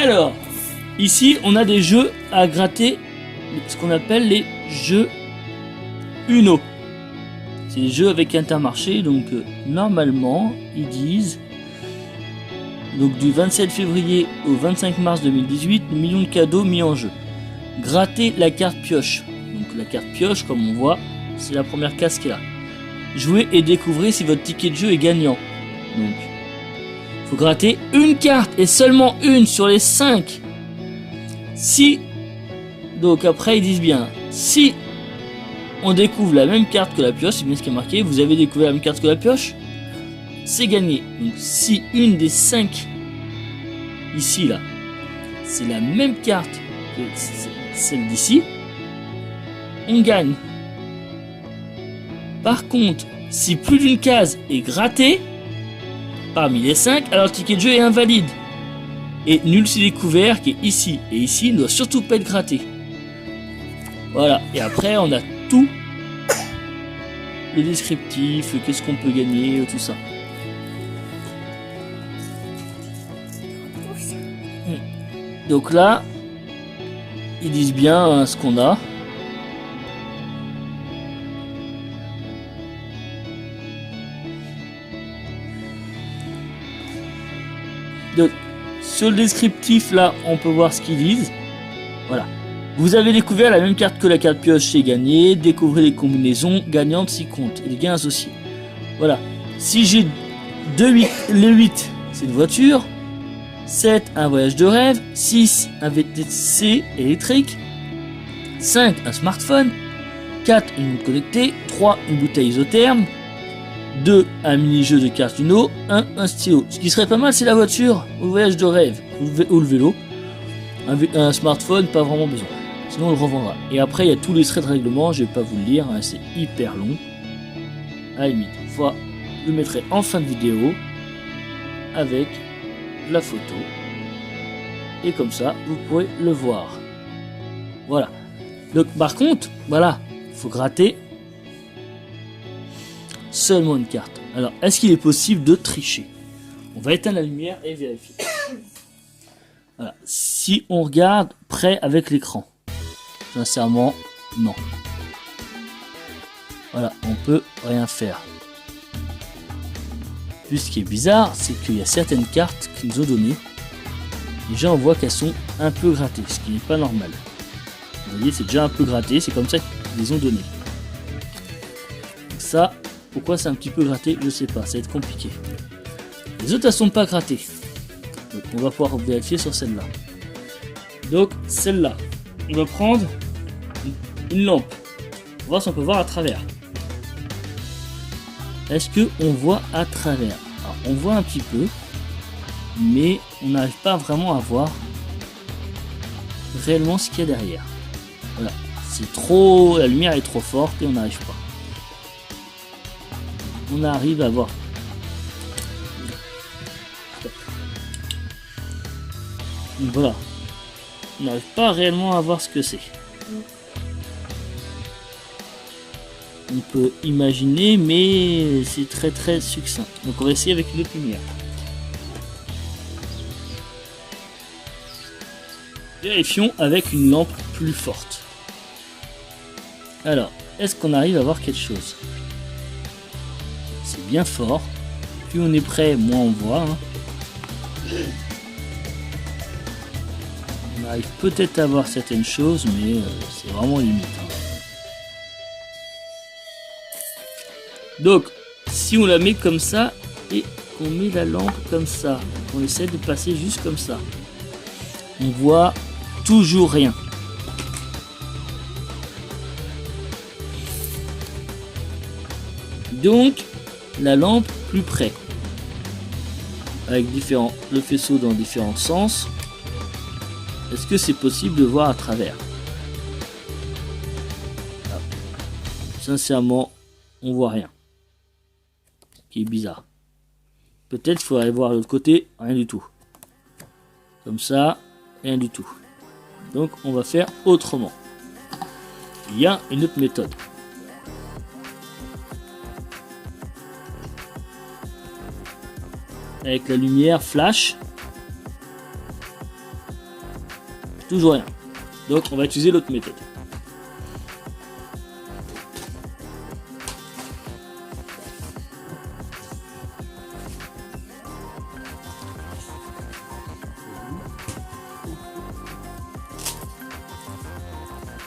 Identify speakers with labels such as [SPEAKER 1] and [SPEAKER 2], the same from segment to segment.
[SPEAKER 1] Alors, ici, on a des jeux à gratter, ce qu'on appelle les jeux Uno. C'est des jeux avec Intermarché, donc normalement, ils disent, donc du 27 février au 25 mars 2018, millions de cadeaux mis en jeu. Gratter la carte pioche. Donc la carte pioche, comme on voit, c'est la première case qui est là. Jouez et découvrez si votre ticket de jeu est gagnant. Donc, faut gratter une carte et seulement une sur les 5. Si, donc après ils disent bien, si on découvre la même carte que la pioche, c'est bien ce qui est marqué, vous avez découvert la même carte que la pioche, c'est gagné. Donc si une des 5, ici là, c'est la même carte que celle d'ici, on gagne. Par contre, si plus d'une case est grattée, parmi les 5, alors le ticket de jeu est invalide. Et nul si découvert qui est ici et ici ne doit surtout pas être gratté. Voilà, et après on a tout le descriptif, qu'est-ce qu'on peut gagner, tout ça. Donc là, ils disent bien ce qu'on a. Donc, sur le descriptif, là, on peut voir ce qu'ils disent. Voilà. Vous avez découvert la même carte que la carte pioche, c'est gagné. Découvrez les combinaisons gagnantes s'y comptent et les gains associés. Voilà. Si j'ai 8, les 8, c'est une voiture. 7, un voyage de rêve. 6, un VTC électrique. 5, un smartphone. 4, une montre connectée. 3, une bouteille isotherme. 2, un mini-jeu de cartes Uno. 1, un stylo. Ce qui serait pas mal, c'est la voiture ou le voyage de rêve ou le vélo. Un smartphone, pas vraiment besoin. Sinon, on le revendra. Et après, il y a tous les traits de règlement. Je vais pas vous le lire, hein, c'est hyper long. À la limite, je le mettrai en fin de vidéo avec la photo. Et comme ça, vous pourrez le voir. Voilà. Donc, par contre, voilà, il faut gratter seulement une carte. Alors, est-ce qu'il est possible de tricher? On va éteindre la lumière et vérifier. Voilà. Si on regarde près avec l'écran, sincèrement, non. Voilà, on peut rien faire. Puis ce qui est bizarre, c'est qu'il y a certaines cartes qu'ils nous ont données. Déjà, on voit qu'elles sont un peu grattées, ce qui n'est pas normal. Vous voyez, c'est déjà un peu gratté, c'est comme ça qu'ils les ont données. Donc ça, pourquoi c'est un petit peu gratté, je sais pas, ça va être compliqué. Les autres, elles sont pas grattées. Donc on va pouvoir vérifier sur celle-là. Donc celle-là, on va prendre une lampe. On va voir si on peut voir à travers. Est-ce que on voit à travers? Alors, on voit un petit peu, mais on n'arrive pas vraiment à voir réellement ce qu'il y a derrière. Voilà, c'est trop, la lumière est trop forte et on n'arrive pas. On arrive à voir. Voilà, on n'arrive pas réellement à voir ce que c'est. On peut imaginer, mais c'est très très succinct. Donc on va essayer avec une autre lumière. Vérifions avec une lampe plus forte. Alors, est-ce qu'on arrive à voir quelque chose? C'est bien fort. Plus on est près, moins on voit. Hein. On arrive peut-être à voir certaines choses, mais c'est vraiment limite. Hein. Donc, si on la met comme ça et qu'on met la lampe comme ça, on essaie de passer juste comme ça, on voit toujours rien. Donc, la lampe plus près, avec le faisceau dans différents sens. Est-ce que c'est possible de voir à travers? Ah. Sincèrement, on voit rien. Ce qui est bizarre. Peut-être qu'il faudrait aller voir de l'autre côté, rien du tout. Comme ça, rien du tout. Donc on va faire autrement. Il y a une autre méthode. Avec la lumière flash. Toujours rien. Donc on va utiliser l'autre méthode.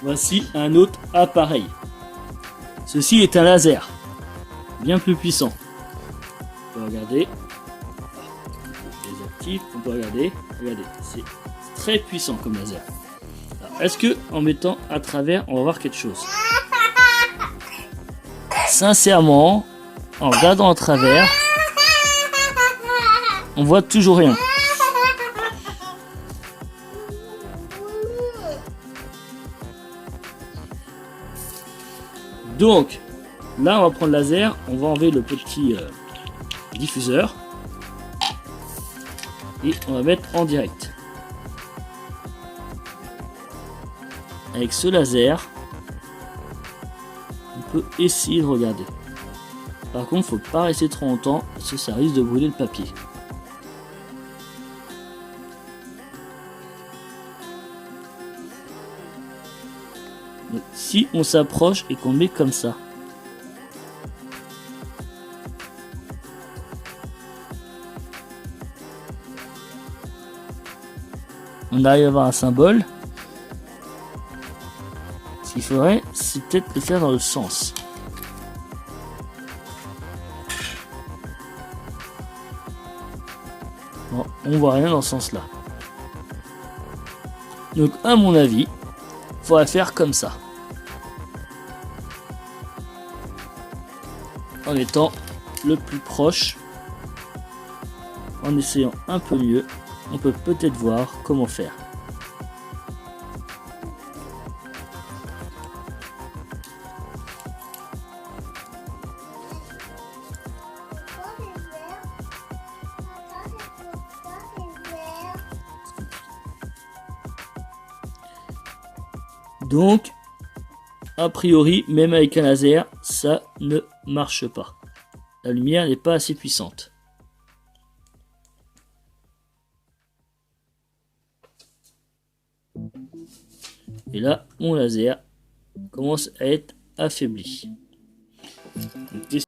[SPEAKER 1] Voici un autre appareil. Ceci est un laser, bien plus puissant. On peut regarder. Je désactive, on peut regarder. Regardez, c'est très puissant comme laser. Est-ce que en mettant à travers, on va voir quelque chose? Sincèrement, en regardant à travers, on voit toujours rien. Donc, là, on va prendre le laser, on va enlever le petit diffuseur et on va mettre en direct. Avec ce laser, on peut essayer de regarder. Par contre, faut pas rester trop longtemps parce que ça risque de brûler le papier. Donc, si on s'approche et qu'on met comme ça, on arrive à avoir un symbole. Ce qu'il faudrait, c'est peut-être le faire dans le sens. Bon, on voit rien dans ce sens-là. Donc, à mon avis, il faudrait faire comme ça. En étant le plus proche, en essayant un peu mieux, on peut peut-être voir comment faire. Donc, a priori, même avec un laser, ça ne marche pas. La lumière n'est pas assez puissante. Et là, mon laser commence à être affaibli. Donc,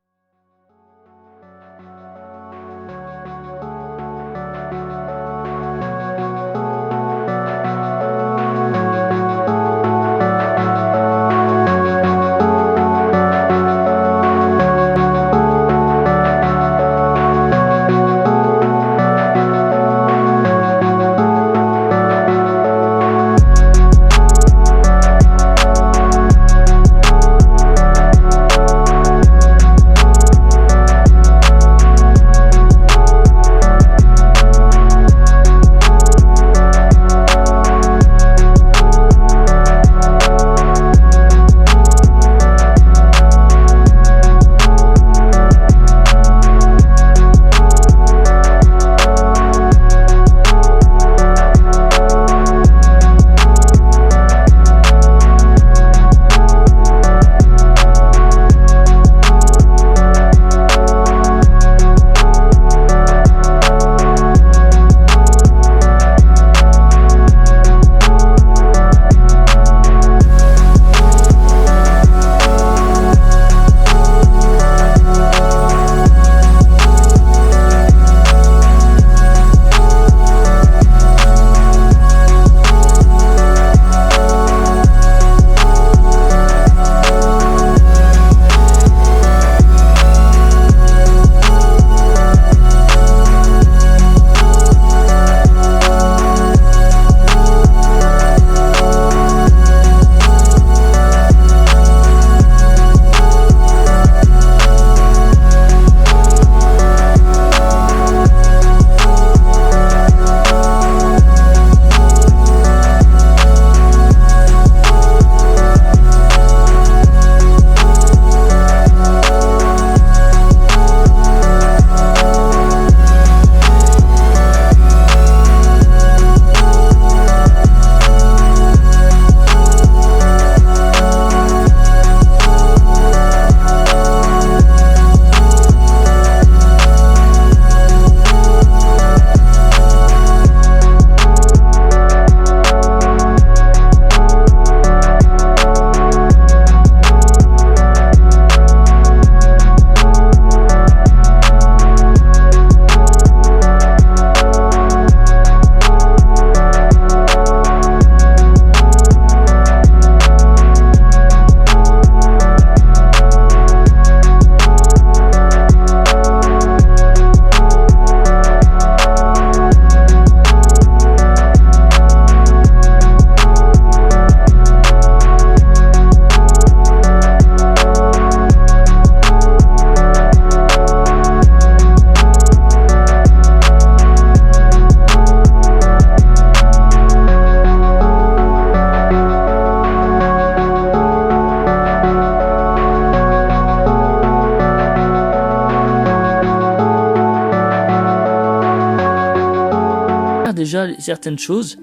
[SPEAKER 1] déjà certaines choses,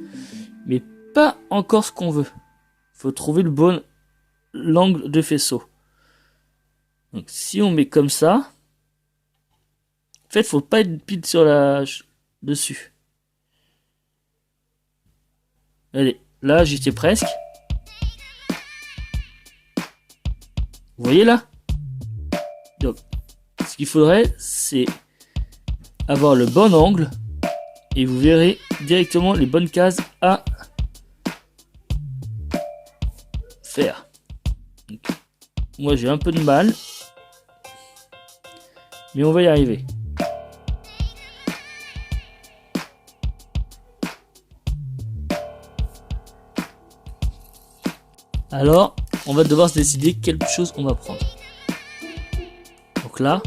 [SPEAKER 1] mais pas encore ce qu'on veut. Faut trouver le bon l'angle de faisceau. Donc si on met comme ça, en fait, faut pas être pile sur la dessus. Allez, là j'y étais presque. Vous voyez là? Donc, ce qu'il faudrait, c'est avoir le bon angle et vous verrez directement les bonnes cases à faire. Donc, moi j'ai un peu de mal, mais on va y arriver. Alors, on va devoir se décider quelle chose on va prendre. Donc là,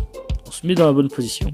[SPEAKER 1] on se met dans la bonne position.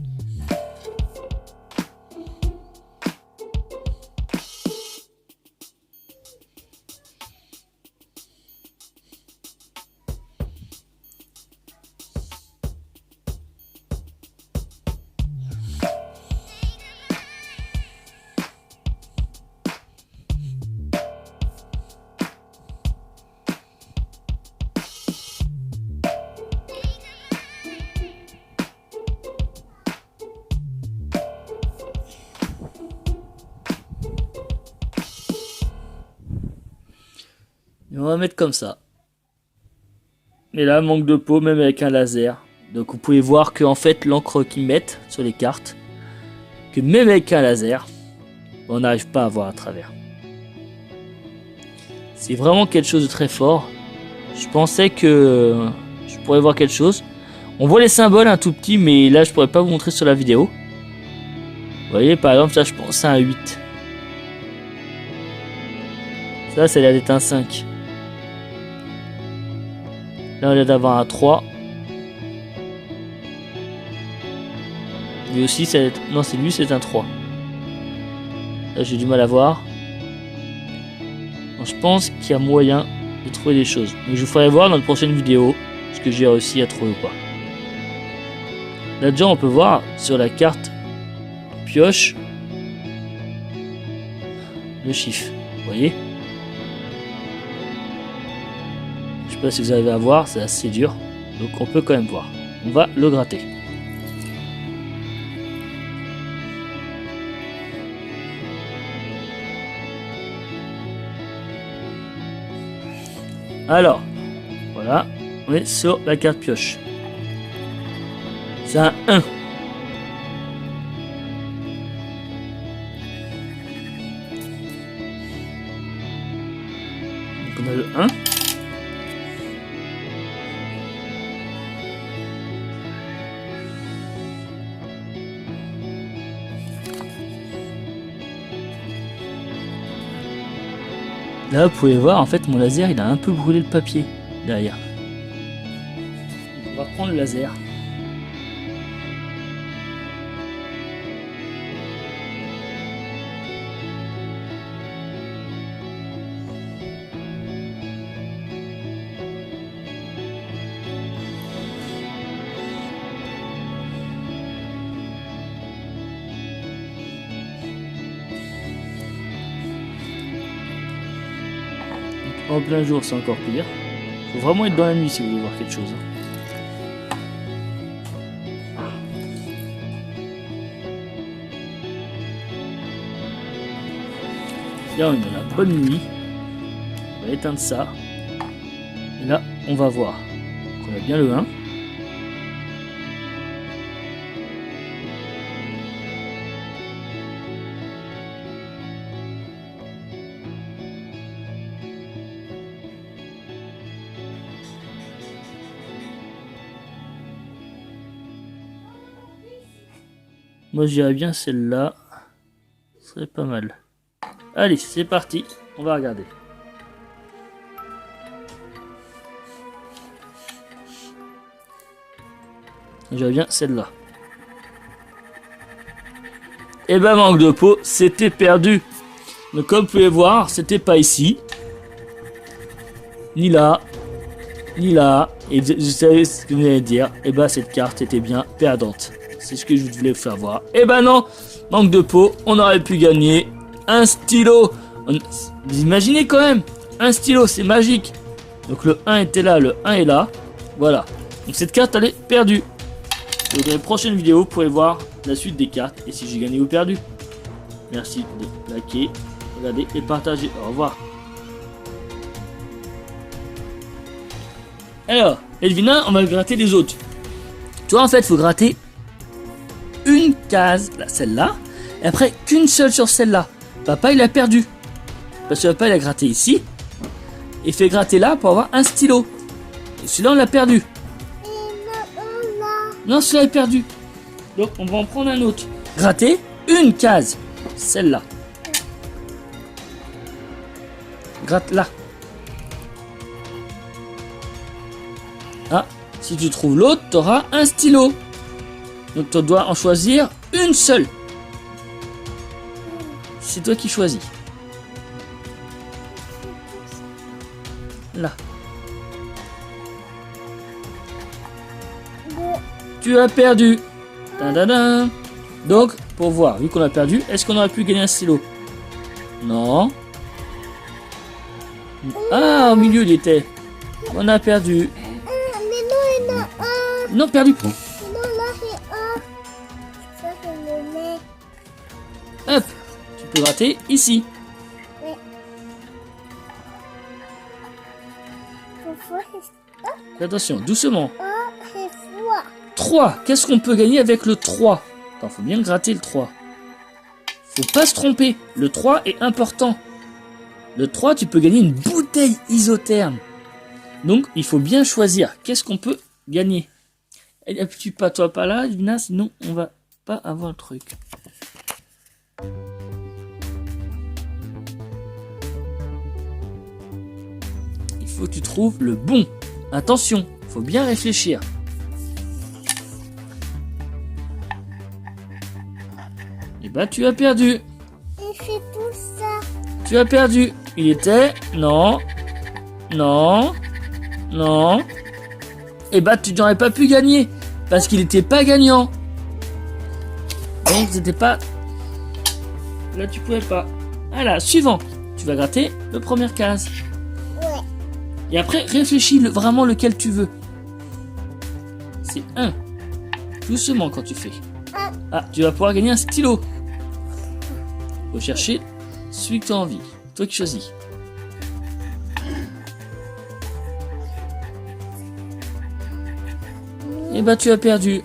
[SPEAKER 1] Et on va mettre comme ça. Et là, manque de peau, même avec un laser. Donc vous pouvez voir que en fait l'encre qu'ils mettent sur les cartes, que même avec un laser, on n'arrive pas à voir à travers. C'est vraiment quelque chose de très fort. Je pensais que je pourrais voir quelque chose. On voit les symboles un tout petit, mais là je pourrais pas vous montrer sur la vidéo. Vous voyez, par exemple, ça je pense à un 8. Ça, c'est l'air d'être un 5. Là, on a l'air d'avoir un 3. Lui aussi, ça va être... Non, c'est lui, c'est un 3. Là, j'ai du mal à voir. Donc, je pense qu'il y a moyen de trouver des choses. Donc, je vous ferai voir dans une prochaine vidéo ce que j'ai réussi à trouver ou pas. Là, déjà, on peut voir sur la carte pioche le chiffre. Vous voyez ? Je sais pas si vous arrivez à voir, c'est assez dur. Donc on peut quand même voir. On va le gratter. Alors, voilà, on est sur la carte pioche. C'est un 1. Donc on a le 1. Là, vous pouvez voir, en fait, mon laser, il a un peu brûlé le papier derrière. On va prendre le laser. En plein jour, c'est encore pire. Faut vraiment être dans la nuit si vous voulez voir quelque chose. Là, on est dans la bonne nuit. On va éteindre ça. Et là, on va voir qu'on a bien le 1. Moi, je dirais bien celle-là. Ce serait pas mal. Allez, c'est parti. On va regarder. Je dirais bien celle-là. Et ben, manque de peau, c'était perdu. Donc, comme vous pouvez voir, c'était pas ici. Ni là. Ni là. Et vous savez ce que vous allez dire. Et ben, cette carte était bien perdante. C'est ce que je voulais vous faire voir. Et ben non, manque de peau, on aurait pu gagner. un stylo. Vous imaginez quand même, un stylo, c'est magique. Donc le 1 était là, le 1 est là. Voilà. Donc cette carte, elle est perdue. Donc dans les prochaines vidéos, vous pourrez voir la suite des cartes et si j'ai gagné ou perdu. Merci de liker, regarder et partager. Au revoir. Alors, Elvina, on va gratter les autres. Tu vois, en fait, il faut gratter une case, celle-là, et après qu'une seule sur celle-là. Papa, il a perdu. Parce que papa, il a gratté ici, et fait gratter là pour avoir un stylo. Et celui-là, on l'a perdu. Non, celui-là est perdu. Donc, on va en prendre un autre. Gratter une case, celle-là. Gratte là. Ah, si tu trouves l'autre, tu auras un stylo. Donc tu dois en choisir une seule. C'est toi qui choisis. Là. Tu as perdu. Tadadam. Donc, pour voir, vu qu'on a perdu, est-ce qu'on aurait pu gagner un stylo? Non. Ah, au milieu il était. On a perdu. Non, perdu.
[SPEAKER 2] Non, là c'est un. Ça c'est le nez.
[SPEAKER 1] Hop, tu peux gratter ici.
[SPEAKER 2] Oui. Faut faire.
[SPEAKER 1] Fais attention, doucement.
[SPEAKER 2] C'est froid.
[SPEAKER 1] 3. Qu'est-ce qu'on peut gagner avec le 3? Attends, faut bien gratter le 3. Faut pas se tromper. Le 3 est important. Le 3, tu peux gagner une bouteille isotherme. Donc, il faut bien choisir. Qu'est-ce qu'on peut gagner? Tu pas toi pas là, Lina, sinon on va pas avoir le truc. Il faut que tu trouves le bon. Attention, faut bien réfléchir. Et bah tu as perdu.
[SPEAKER 2] Il fait tout ça.
[SPEAKER 1] Tu as perdu. Il était... Non. Non. Non. Et bah tu n'aurais pas pu gagner. Parce qu'il n'était pas gagnant. Donc c'était pas... Là tu pouvais pas. Voilà, suivant. Tu vas gratter le première case.
[SPEAKER 2] Ouais.
[SPEAKER 1] Et après réfléchis vraiment lequel tu veux. C'est 1. Doucement quand tu fais. Ah, tu vas pouvoir gagner un stylo. Faut chercher celui que tu as envie. Toi qui choisis. Et bah tu as perdu.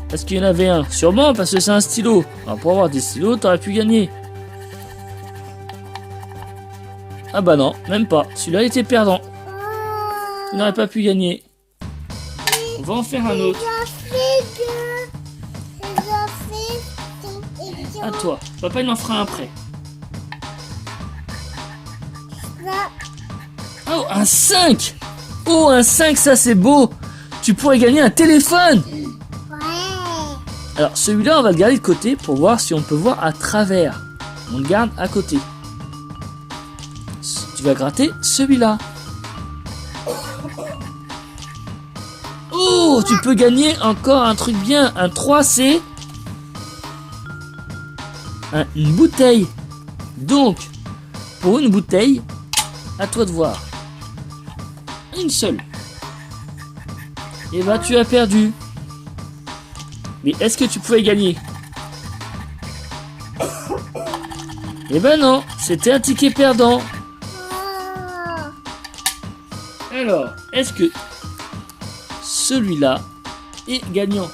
[SPEAKER 1] Parce qu'il y en avait un. Sûrement parce que c'est un stylo. Alors pour avoir des stylos, t'aurais pu gagner. Ah bah non, même pas. Celui-là était perdant. Tu n'aurais pas pu gagner. On va en faire un autre. À toi. Papa il en fera un après. Oh, un 5. Oh, un 5, ça c'est beau. Tu pourrais gagner un téléphone.
[SPEAKER 2] Ouais.
[SPEAKER 1] Alors celui-là on va le garder de côté pour voir si on peut voir à travers. On le garde à côté. Tu vas gratter celui-là. Oh, tu peux gagner encore un truc bien. Un 3C. Une bouteille. Donc, pour une bouteille, à toi de voir. Une seule. Et bah tu as perdu. Mais est-ce que tu pouvais gagner? Eh ben non, c'était un ticket perdant. Alors, est-ce que celui-là est gagnant?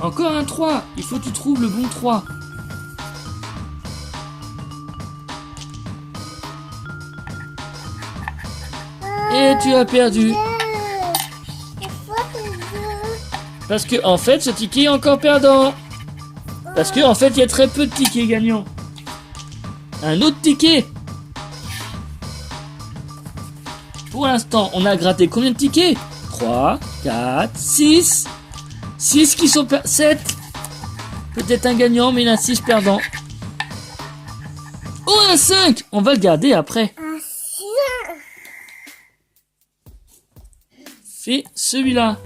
[SPEAKER 1] Encore un 3. Il faut que tu trouves le bon 3. Et tu as perdu. Parce que en fait ce ticket est encore perdant. Parce que en fait il y a très peu de tickets gagnants. Un autre ticket. Pour l'instant on a gratté combien de tickets? 3, 4, 6. 6 qui sont 7. Peut-être un gagnant mais il y en a 6 perdants. Oh un 5. On va le garder après. Fais celui-là.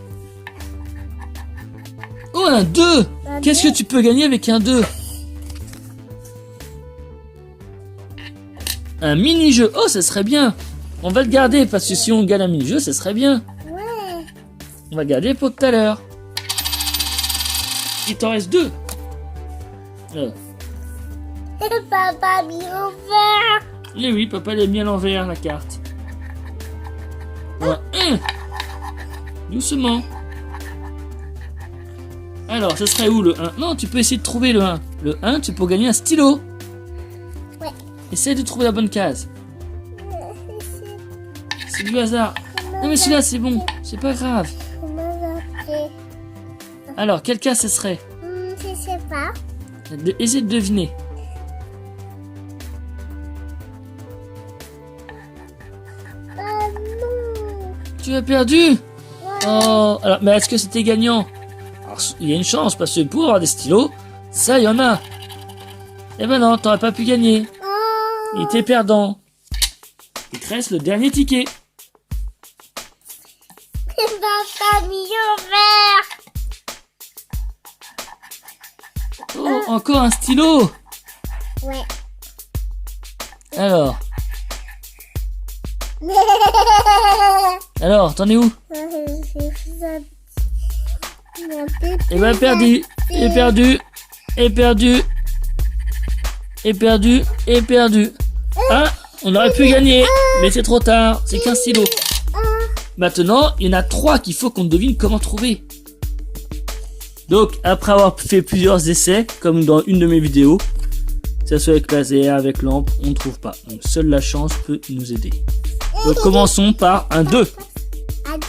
[SPEAKER 1] Oh un 2. Qu'est-ce que tu peux gagner avec un 2? Un mini-jeu. Oh, ça serait bien. On va le garder parce que si on gagne un mini-jeu, ça serait bien.
[SPEAKER 2] Ouais.
[SPEAKER 1] On va le garder pour tout à l'heure. Il t'en reste 2.
[SPEAKER 2] Papa mis au vert.
[SPEAKER 1] Et oui, papa l'a mis à l'envers la carte. Voilà. Doucement. Alors, ce serait où le 1? Non, tu peux essayer de trouver le 1. Le 1, tu peux gagner un stylo.
[SPEAKER 2] Ouais.
[SPEAKER 1] Essaye de trouver la bonne case. C'est du hasard. Non mais celui-là c'est bon, c'est pas grave. Alors, quelle case ce serait?
[SPEAKER 2] Je sais pas.
[SPEAKER 1] Essaye de deviner.
[SPEAKER 2] Non.
[SPEAKER 1] Tu as perdu? Oh, alors, mais est-ce que c'était gagnant? Alors, il y a une chance parce que pour avoir des stylos, ça il y en a. Eh ben non, t'aurais pas pu gagner.
[SPEAKER 2] Oh.
[SPEAKER 1] Il était perdant. Il te reste le dernier ticket.
[SPEAKER 2] Papa mis au vert.
[SPEAKER 1] Oh, encore un stylo.
[SPEAKER 2] Ouais.
[SPEAKER 1] Alors, t'en es où? Eh ben perdu, et perdu, et perdu, et perdu, et perdu. Ah, on aurait pu gagner, mais c'est trop tard, c'est qu'un stylo. Maintenant, il y en a 3 qu'il faut qu'on devine comment trouver. Donc, après avoir fait plusieurs essais, comme dans une de mes vidéos, que ce soit avec laser, avec lampe, on ne trouve pas. Donc, seule la chance peut nous aider. Donc, commençons par un 2.
[SPEAKER 2] À 2.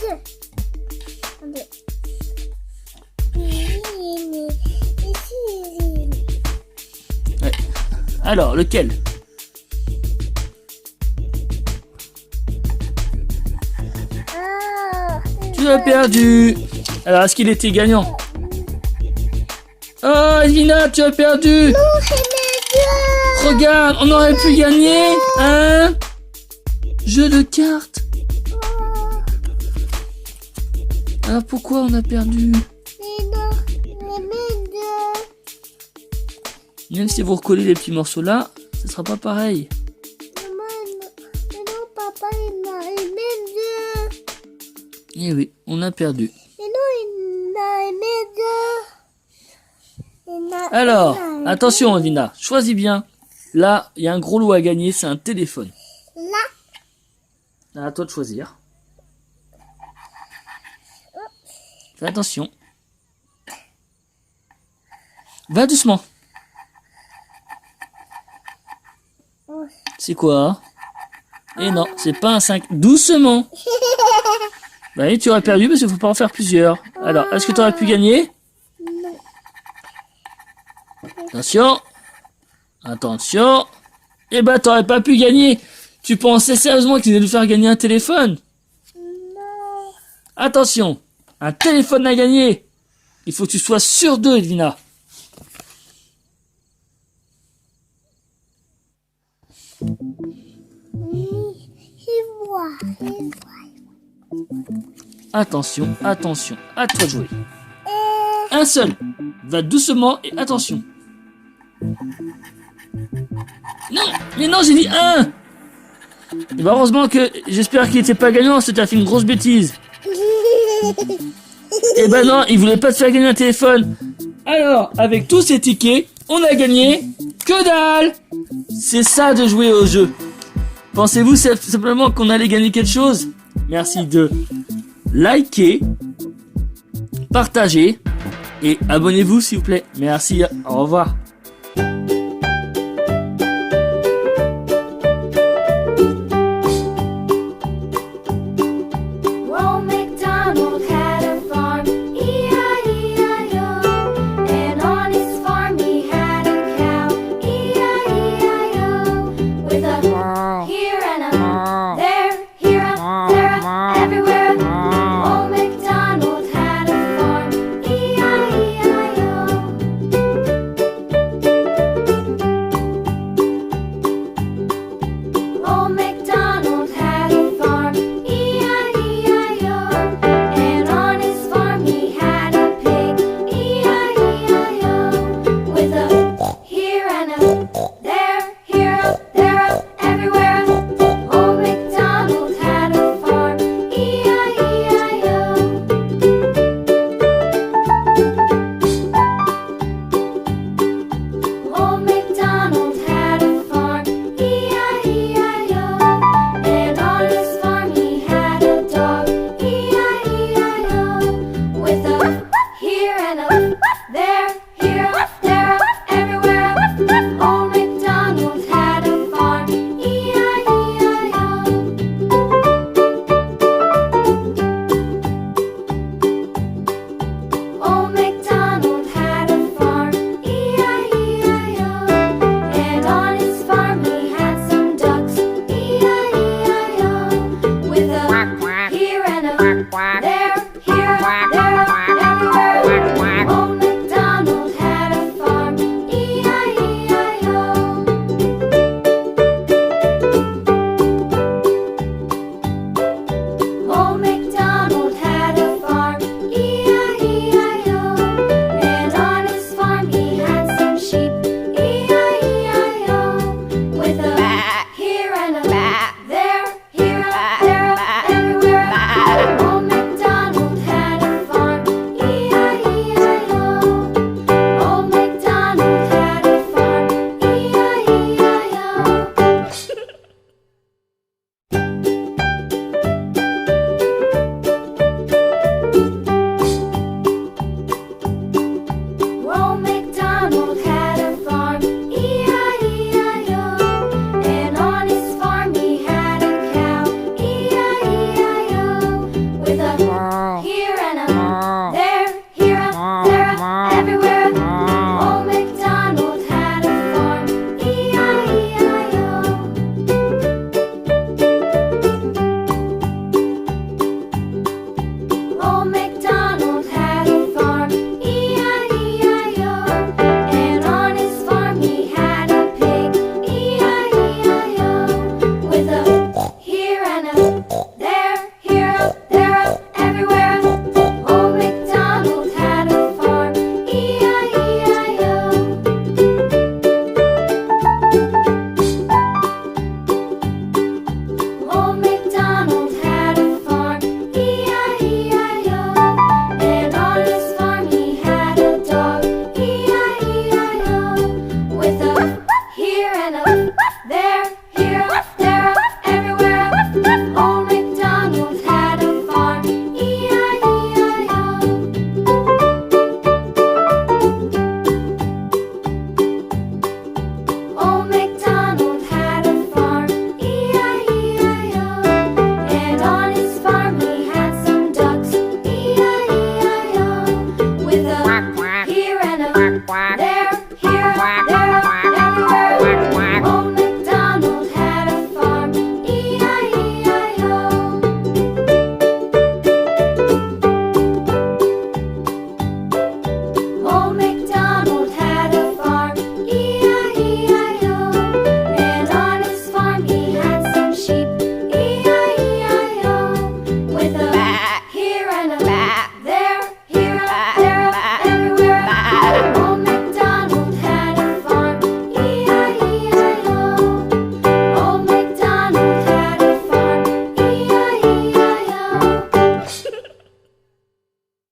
[SPEAKER 1] Ouais. Alors, lequel? Tu as perdu. Alors, est-ce qu'il était gagnant? Oh, Lina, tu as perdu.
[SPEAKER 2] Non, c'est mes deux.
[SPEAKER 1] Regarde, on aurait pu gagner un jeu de cartes. Alors, pourquoi on a perdu?
[SPEAKER 2] Mais non, c'est mes deux.
[SPEAKER 1] Même si vous recollez les petits morceaux là, ce sera pas pareil.
[SPEAKER 2] Mais non, papa, il a aimé deux.
[SPEAKER 1] Eh oui, on a perdu.
[SPEAKER 2] Mais non, il a aimé deux.
[SPEAKER 1] Alors, attention, Lina, choisis bien. Là, il y a un gros lot à gagner, c'est un téléphone.
[SPEAKER 2] Là.
[SPEAKER 1] À toi de choisir. Fais attention. Va doucement. C'est quoi? Et non, c'est pas un 5. Doucement. Bah oui, tu aurais perdu parce qu'il faut pas en faire plusieurs. Alors, est-ce que tu aurais pu gagner?
[SPEAKER 2] Non.
[SPEAKER 1] Attention. Attention. Eh ben, t'aurais pas pu gagner. Tu pensais sérieusement qu'ils allaient nous faire gagner un téléphone?
[SPEAKER 2] Non.
[SPEAKER 1] Attention. Un téléphone à gagner. Il faut que tu sois sûr d'eux, Edwina.
[SPEAKER 2] Il voit.
[SPEAKER 1] Attention, attention. À toi de jouer. Un seul. Va doucement et attention. Non, mais non, j'ai dit un. Et bah heureusement que j'espère qu'il était pas gagnant, parce que t'as fait une grosse bêtise. Et ben non, il voulait pas te faire gagner un téléphone. Alors, avec tous ces tickets, on a gagné que dalle. C'est ça de jouer au jeu. Pensez-vous simplement qu'on allait gagner quelque chose? Merci de liker, partager et abonnez-vous s'il vous plaît. Merci, au revoir.